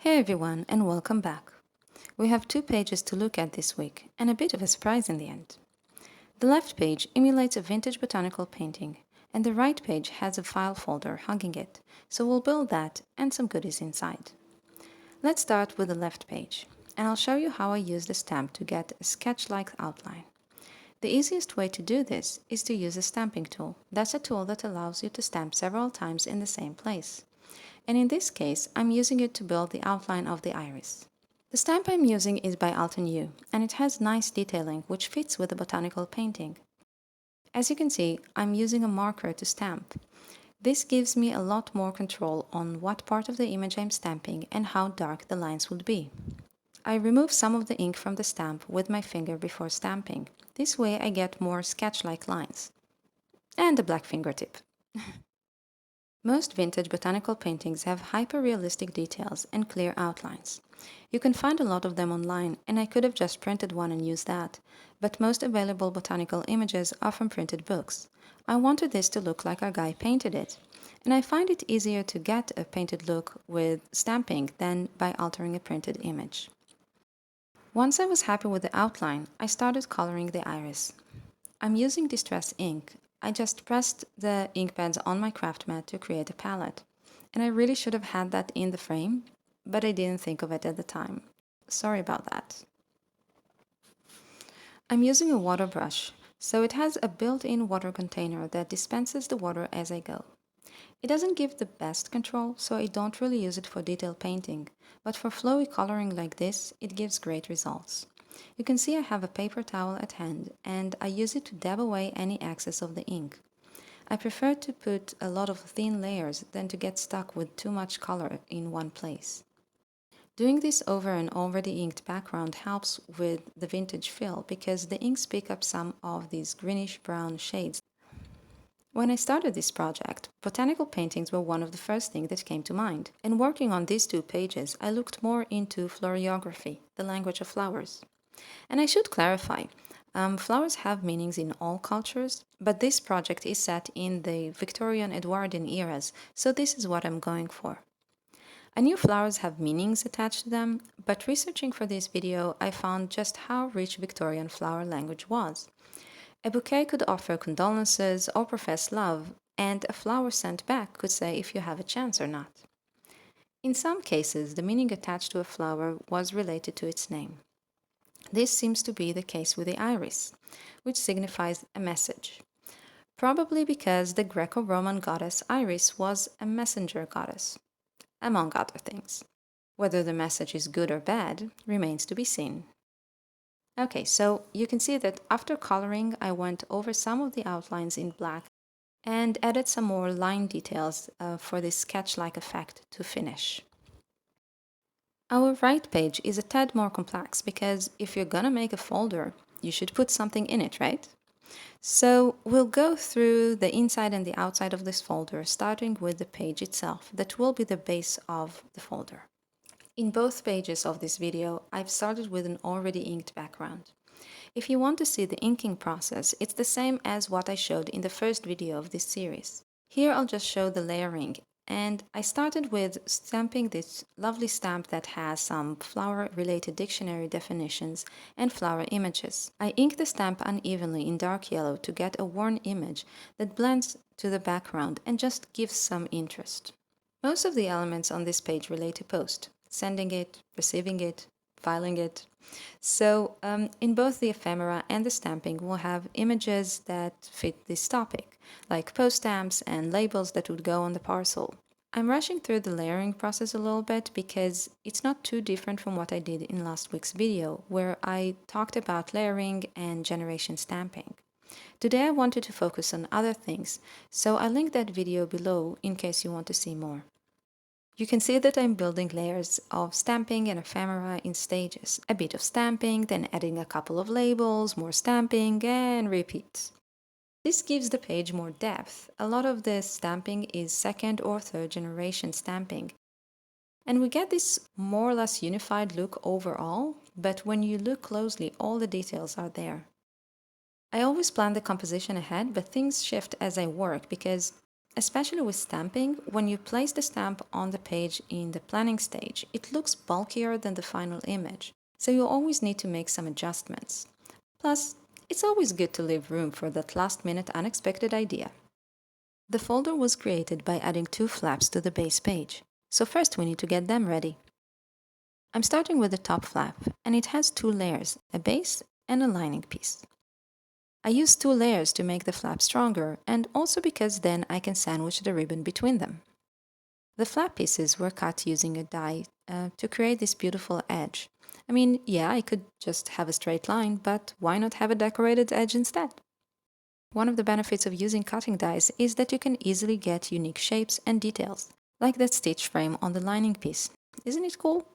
Hey everyone, and welcome back. We have two pages to look at this week, and a bit of a surprise in the end. The left page emulates a vintage botanical painting, and the right page has a file folder hugging it, so we'll build that and some goodies inside. Let's start with the left page, and I'll show you how I use the stamp to get a sketch-like outline. The easiest way to do this is to use a stamping tool. That's a tool that allows you to stamp several times in the same place. And in this case, I'm using it to build the outline of the iris. The stamp I'm using is by Alton U, and it has nice detailing which fits with the botanical painting. As you can see, I'm using a marker to stamp. This gives me a lot more control on what part of the image I'm stamping and how dark the lines would be. I remove some of the ink from the stamp with my finger before stamping. This way I get more sketch-like lines. And a black fingertip. Most vintage botanical paintings have hyper-realistic details and clear outlines. You can find a lot of them online, and I could have just printed one and used that, but most available botanical images are from printed books. I wanted this to look like our guy painted it, and I find it easier to get a painted look with stamping than by altering a printed image. Once I was happy with the outline, I started coloring the iris. I'm using distress ink. I just pressed the ink pads on my craft mat to create a palette. And I really should have had that in the frame, but I didn't think of it at the time. Sorry about that. I'm using a water brush, so it has a built-in water container that dispenses the water as I go. It doesn't give the best control, so I don't really use it for detail painting, but for flowy coloring like this, it gives great results. You can see I have a paper towel at hand, and I use it to dab away any excess of the ink. I prefer to put a lot of thin layers than to get stuck with too much color in one place. Doing this over an already inked background helps with the vintage feel because the inks pick up some of these greenish-brown shades. When I started this project, botanical paintings were one of the first things that came to mind, and working on these two pages, I looked more into florography, the language of flowers. And I should clarify, flowers have meanings in all cultures, but this project is set in the Victorian Edwardian eras, so this is what I'm going for. I knew flowers have meanings attached to them, but researching for this video, I found just how rich Victorian flower language was. A bouquet could offer condolences or profess love, and a flower sent back could say if you have a chance or not. In some cases, the meaning attached to a flower was related to its name. This seems to be the case with the iris, which signifies a message. Probably because the Greco-Roman goddess Iris was a messenger goddess, among other things. Whether the message is good or bad remains to be seen. Okay, so you can see that after coloring, I went over some of the outlines in black and added some more line details for this sketch-like effect to finish. Our right page is a tad more complex because if you're gonna make a folder, you should put something in it, right? So we'll go through the inside and the outside of this folder, starting with the page itself that will be the base of the folder. In both pages of this video, I've started with an already inked background. If you want to see the inking process, it's the same as what I showed in the first video of this series. Here I'll just show the layering, and I started with stamping this lovely stamp that has some flower-related dictionary definitions and flower images. I inked the stamp unevenly in dark yellow to get a worn image that blends to the background and just gives some interest. Most of the elements on this page relate to post, sending it, receiving it, filing it. So in both the ephemera and the stamping, we'll have images that fit this topic, like post stamps and labels that would go on the parcel. I'm rushing through the layering process a little bit because it's not too different from what I did in last week's video, where I talked about layering and generation stamping. Today I wanted to focus on other things, so I'll link that video below in case you want to see more. You can see that I'm building layers of stamping and ephemera in stages. A bit of stamping, then adding a couple of labels, more stamping, and repeat. This gives the page more depth. A lot of the stamping is second or third generation stamping. And we get this more or less unified look overall, but when you look closely, all the details are there. I always plan the composition ahead, but things shift as I work because Especially with stamping, when you place the stamp on the page in the planning stage, it looks bulkier than the final image, so you always need to make some adjustments. Plus, it's always good to leave room for that last-minute unexpected idea. The folder was created by adding two flaps to the base page, so first we need to get them ready. I'm starting with the top flap, and it has two layers, a base and a lining piece. I use two layers to make the flap stronger, and also because then I can sandwich the ribbon between them. The flap pieces were cut using a die to create this beautiful edge. I mean, yeah, I could just have a straight line, but why not have a decorated edge instead? One of the benefits of using cutting dies is that you can easily get unique shapes and details, like that stitch frame on the lining piece. Isn't it cool?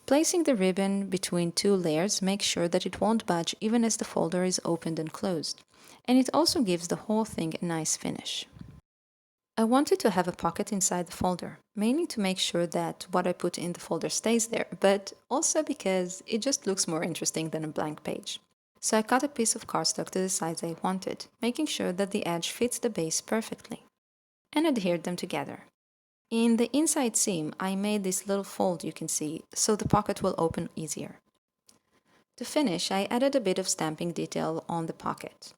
Placing the ribbon between two layers makes sure that it won't budge even as the folder is opened and closed, and it also gives the whole thing a nice finish. I wanted to have a pocket inside the folder, mainly to make sure that what I put in the folder stays there, but also because it just looks more interesting than a blank page. So I cut a piece of cardstock to the size I wanted, making sure that the edge fits the base perfectly, and adhered them together. In the inside seam, I made this little fold you can see, so the pocket will open easier. To finish, I added a bit of stamping detail on the pocket.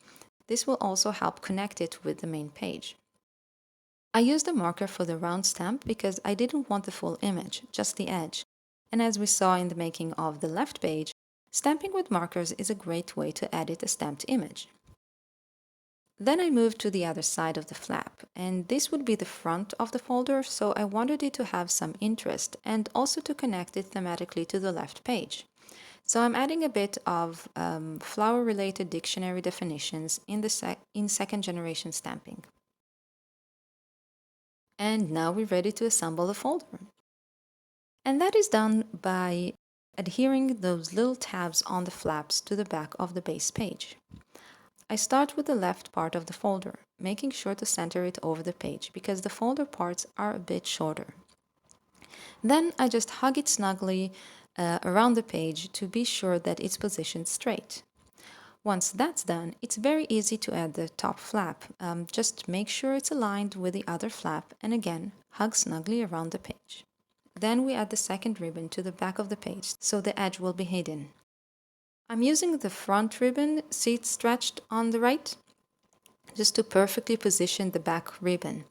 This will also help connect it with the main page. I used a marker for the round stamp because I didn't want the full image, just the edge. And as we saw in the making of the left page, stamping with markers is a great way to edit a stamped image. Then I moved to the other side of the flap, and this would be the front of the folder, so I wanted it to have some interest and also to connect it thematically to the left page. So I'm adding a bit of flower-related dictionary definitions in second generation stamping. And now we're ready to assemble the folder. And that is done by adhering those little tabs on the flaps to the back of the base page. I start with the left part of the folder, making sure to center it over the page because the folder parts are a bit shorter. Then I just hug it snugly around the page to be sure that it's positioned straight. Once that's done, it's very easy to add the top flap. Just make sure it's aligned with the other flap and again, hug snugly around the page. Then we add the second ribbon to the back of the page so the edge will be hidden. I'm using the front ribbon, see it stretched on the right, just to perfectly position the back ribbon.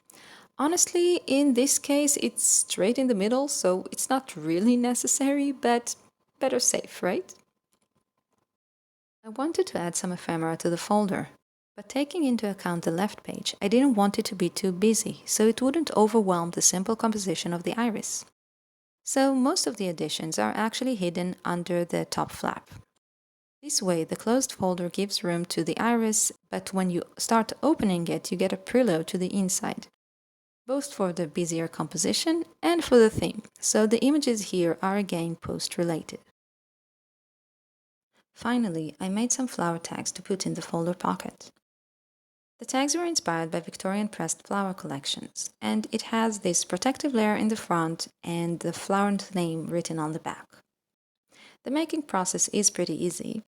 Honestly, in this case, it's straight in the middle, so it's not really necessary, but better safe, right? I wanted to add some ephemera to the folder, but taking into account the left page, I didn't want it to be too busy, so it wouldn't overwhelm the simple composition of the iris. So most of the additions are actually hidden under the top flap. This way, the closed folder gives room to the iris, but when you start opening it, you get a preload to the inside, both for the busier composition and for the theme, so the images here are again post-related. Finally, I made some flower tags to put in the folder pocket. The tags were inspired by Victorian pressed flower collections, and it has this protective layer in the front and the flower's name written on the back. The making process is pretty easy.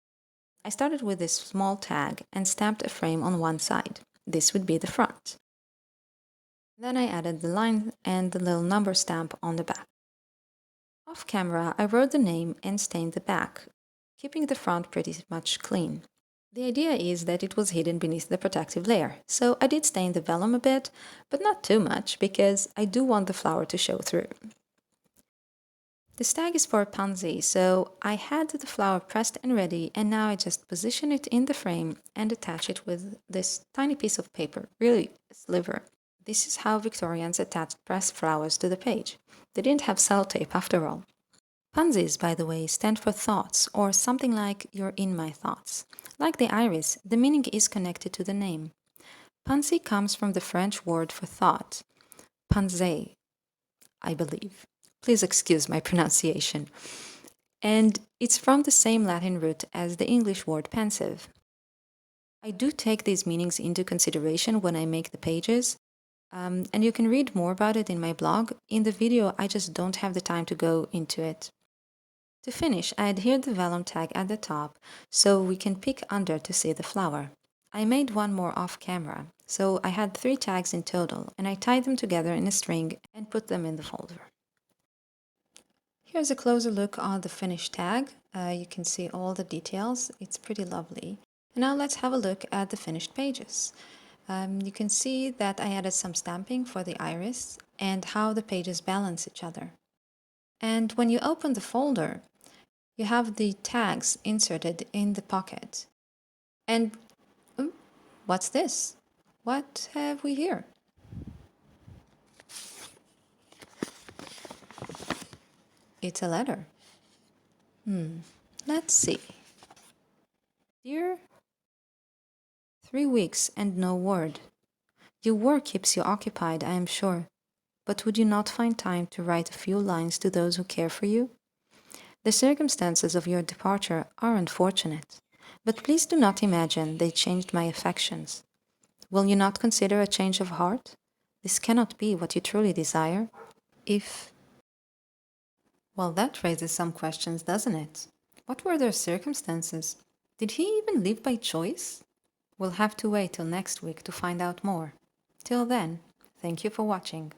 I started with this small tag and stamped a frame on one side. This would be the front. Then I added the line and the little number stamp on the back. Off camera, I wrote the name and stained the back, keeping the front pretty much clean. The idea is that it was hidden beneath the protective layer, so I did stain the vellum a bit, but not too much because I do want the flower to show through. This tag is for a pansy, so I had the flower pressed and ready, and now I just position it in the frame and attach it with this tiny piece of paper, really a sliver. This is how Victorians attached pressed flowers to the page. They didn't have sellotape after all. Pansies, by the way, stand for thoughts, or something like you're in my thoughts. Like the iris, the meaning is connected to the name. Pansy comes from the French word for thought, pensée, I believe. Please excuse my pronunciation. And it's from the same Latin root as the English word pensive. I do take these meanings into consideration when I make the pages, and you can read more about it in my blog. In the video, I just don't have the time to go into it. To finish, I adhered the vellum tag at the top so we can peek under to see the flower. I made one more off camera, so I had 3 tags in total, and I tied them together in a string and put them in the folder. Here's a closer look on the finished tag. You can see all the details. It's pretty lovely. And now let's have a look at the finished pages. You can see that I added some stamping for the iris and how the pages balance each other. And when you open the folder, you have the tags inserted in the pocket. And what's this? What have we here? It's a letter. Let's see. Dear, 3 weeks and no word. Your work keeps you occupied, I am sure. But would you not find time to write a few lines to those who care for you? The circumstances of your departure are unfortunate, but please do not imagine they changed my affections. Will you not consider a change of heart? This cannot be what you truly desire. If... Well, that raises some questions, doesn't it? What were their circumstances? Did he even live by choice? We'll have to wait till next week to find out more. Till then, thank you for watching.